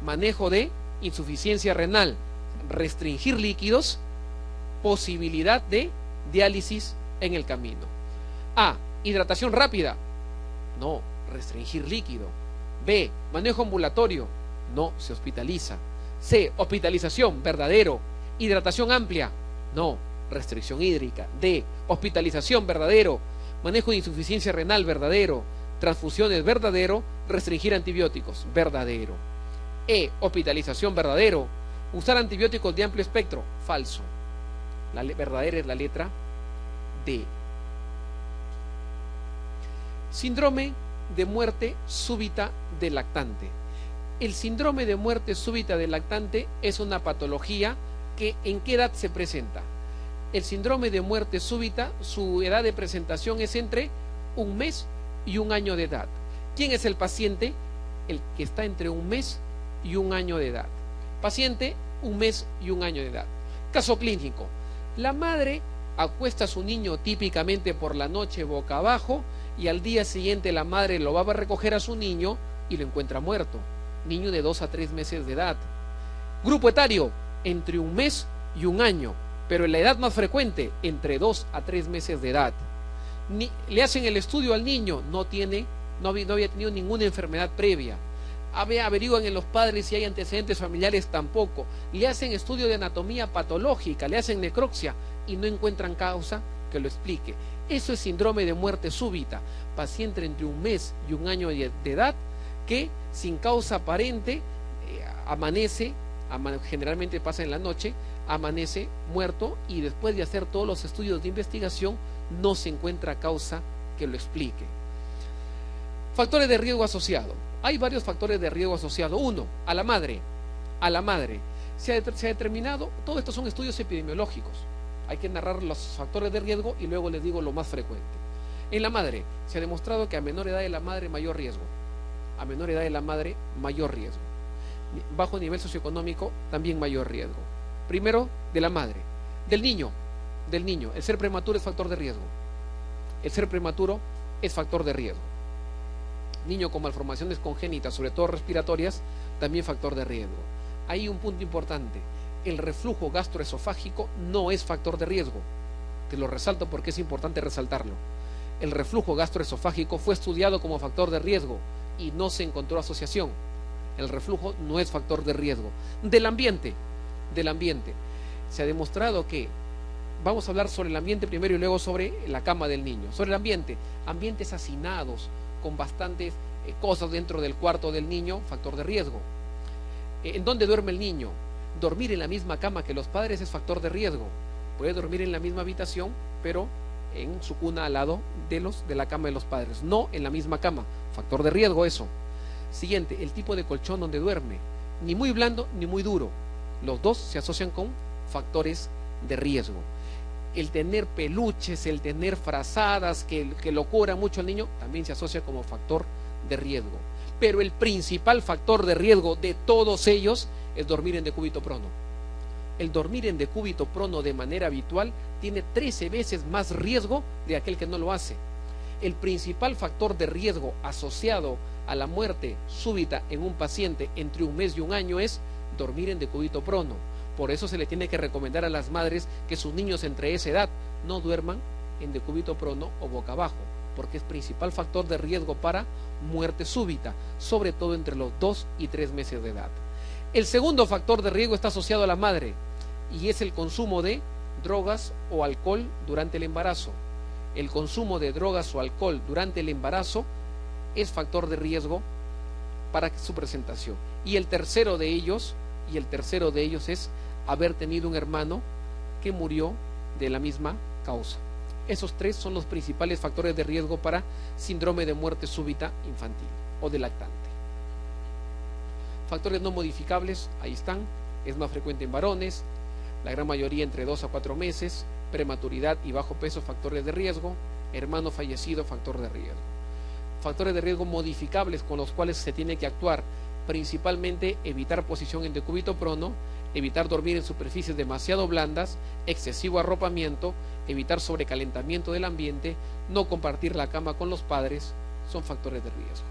Manejo de insuficiencia renal, restringir líquidos, posibilidad de diálisis en el camino. A, hidratación rápida, no, restringir líquido. B, manejo ambulatorio, no, se hospitaliza. C, hospitalización, verdadero. Hidratación amplia, no, restricción hídrica. D, hospitalización, verdadero. Manejo de insuficiencia renal, verdadero. Transfusiones, verdadero. Restringir antibióticos, verdadero. E, hospitalización, verdadero. Usar antibióticos de amplio espectro, falso. La verdadera es la letra D. Síndrome de muerte súbita del lactante. El síndrome de muerte súbita del lactante es una patología que ¿en qué edad se presenta? El síndrome de muerte súbita, su edad de presentación es entre 1 mes y 1 año de edad. ¿Quién es el paciente? El que está entre 1 mes y 1 año de edad. Paciente, 1 mes y 1 año de edad. Caso clínico. La madre acuesta a su niño típicamente por la noche boca abajo y al día siguiente la madre lo va a recoger a su niño y lo encuentra muerto. Niño de 2 a 3 meses de edad. Grupo etario, entre 1 mes y 1 año, pero en la edad más frecuente, entre 2 a 3 meses de edad. Le hacen el estudio al niño, no había tenido ninguna enfermedad previa. Averiguan en los padres si hay antecedentes familiares, tampoco. Le hacen estudio de anatomía patológica, le hacen necropsia y no encuentran causa que lo explique. Eso es síndrome de muerte súbita. Paciente entre 1 mes y 1 año de edad que sin causa aparente amanece, generalmente pasa en la noche, amanece muerto y después de hacer todos los estudios de investigación no se encuentra causa que lo explique. Factores de riesgo asociado. Hay varios factores de riesgo asociado. 1, a la madre. Se ha determinado, todo esto son estudios epidemiológicos, hay que narrar los factores de riesgo y luego les digo lo más frecuente. En la madre, se ha demostrado que a menor edad de la madre mayor riesgo, a menor edad de la madre mayor riesgo, bajo nivel socioeconómico también mayor riesgo. Primero, de la madre. Del niño, el ser prematuro es factor de riesgo, el ser prematuro es factor de riesgo. Niño con malformaciones congénitas, sobre todo respiratorias, también factor de riesgo. Hay un punto importante, el reflujo gastroesofágico no es factor de riesgo, te lo resalto porque es importante resaltarlo. El reflujo gastroesofágico fue estudiado como factor de riesgo y no se encontró asociación. El reflujo no es factor de riesgo. Del ambiente, se ha demostrado que, vamos a hablar sobre el ambiente primero y luego sobre la cama del niño. Sobre el ambiente, ambientes hacinados, con bastantes cosas dentro del cuarto del niño, factor de riesgo. ¿En dónde duerme el niño? Dormir en la misma cama que los padres es factor de riesgo. Puede dormir en la misma habitación, pero en su cuna al lado de la cama de los padres, no en la misma cama, factor de riesgo eso. Siguiente, el tipo de colchón donde duerme, ni muy blando ni muy duro, los dos se asocian con factores de riesgo. El tener peluches, el tener frazadas que lo cubra mucho al niño, también se asocia como factor de riesgo. Pero el principal factor de riesgo de todos ellos es dormir en decúbito prono. El dormir en decúbito prono de manera habitual tiene 13 veces más riesgo de aquel que no lo hace. El principal factor de riesgo asociado a la muerte súbita en un paciente entre un mes y un año es dormir en decúbito prono. Por eso se le tiene que recomendar a las madres que sus niños entre esa edad no duerman en decúbito prono o boca abajo, porque es principal factor de riesgo para muerte súbita, sobre todo entre los 2 y 3 meses de edad. El segundo factor de riesgo está asociado a la madre y es el consumo de drogas o alcohol durante el embarazo. El consumo de drogas o alcohol durante el embarazo es factor de riesgo para su presentación. Y el tercero de ellos es haber tenido un hermano que murió de la misma causa. Esos tres son los principales factores de riesgo para síndrome de muerte súbita infantil o de lactante. Factores no modificables, ahí están, es más frecuente en varones, la gran mayoría entre 2 a 4 meses, prematuridad y bajo peso, factores de riesgo, hermano fallecido, factor de riesgo. Factores de riesgo modificables con los cuales se tiene que actuar, principalmente evitar posición en decúbito prono, evitar dormir en superficies demasiado blandas, excesivo arropamiento, evitar sobrecalentamiento del ambiente, no compartir la cama con los padres, son factores de riesgo.